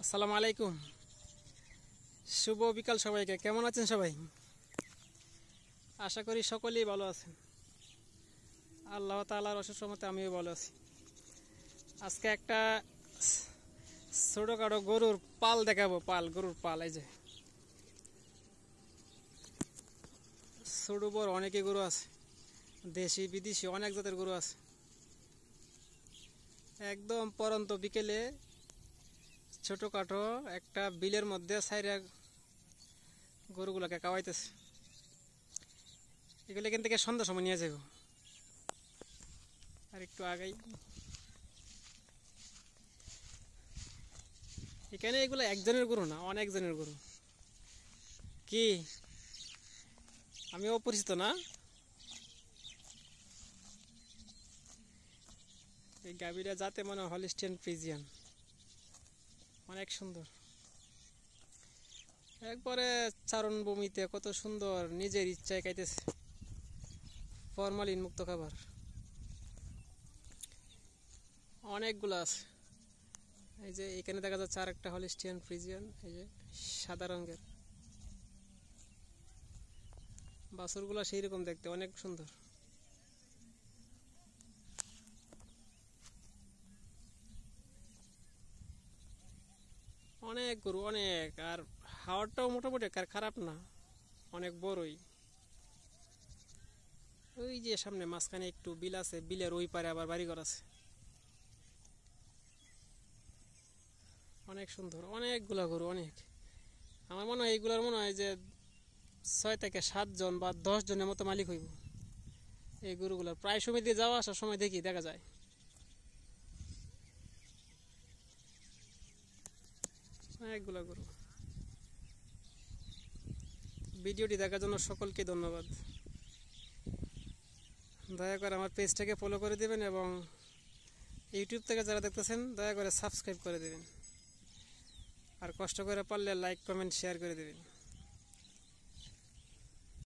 আসসালামু আলাইকুম। শুভ বিকাল সবাইকে। কেমন আছেন সবাই? আশা করি সকলেই ভালো আছেন। আল্লাহ তাআলার অশেষ রহমতে আমিও ভালো আছি। আজকে একটা ছোটোখাটো গরুর পাল দেখাবো। গরুর পাল। এই যে ছোটো বড় অনেকে গরু আছে, দেশি বিদেশি অনেক জাতের গরু আছে। একদম পরন্ত বিকেলে ছোটোখাটো একটা বিলের মধ্যে সাইরা গরুগুলোকে খাওয়াইতেছে। এগুলো এখান থেকে সন্ধ্যার সময় নিয়ে যাব। আর একটু আগেই এখানে এগুলো একজনের গরু না, অনেকজনের গরু। কি আমি অপরিচিত না? এই গাভীরা যাতে মনে হয় হলিস্টিয়ান ফ্রিজিয়ান, অনেক সুন্দর। একবারে চারণভূমিতে কত সুন্দর, নিজের ইচ্ছায় খাইতেছে, ফরমালিন মুক্ত খাবার। অনেকগুলো আছে। এই যে এখানে দেখা যাচ্ছে আর একটা হলিস্টিয়ান ফ্রিজিয়ান, এই যে সাদা রঙের বাছুরগুলা, সেই রকম দেখতে, অনেক সুন্দর। অনেক গরু, অনেক। আর হাওয়াটাও মোটামুটি খারাপ না, অনেক বড়ই। ওই যে সামনে মাঝখানে একটু বিল আছে, বিলের ওই পারে আবার বাড়িঘর আছে। অনেক সুন্দর, অনেকগুলা গরু, অনেক। আমার মনে হয় এইগুলার মনে হয় যে 6 থেকে 7 জন বা 10 জনের মতো মালিক হইব এই গরুগুলার। প্রায় সময় দিয়ে যাওয়া আসার সময় দেখি দেখা যায় অনেকগুলা গরু। ভিডিওটি দেখার জন্য সকলকে ধন্যবাদ। দয়া করে আমার পেজটাকে ফলো করে দেবেন এবং ইউটিউব থেকে যারা দেখতেছেন দয়া করে সাবস্ক্রাইব করে দেবেন। আর কষ্ট করে পারলে লাইক, কমেন্ট, শেয়ার করে দেবেন।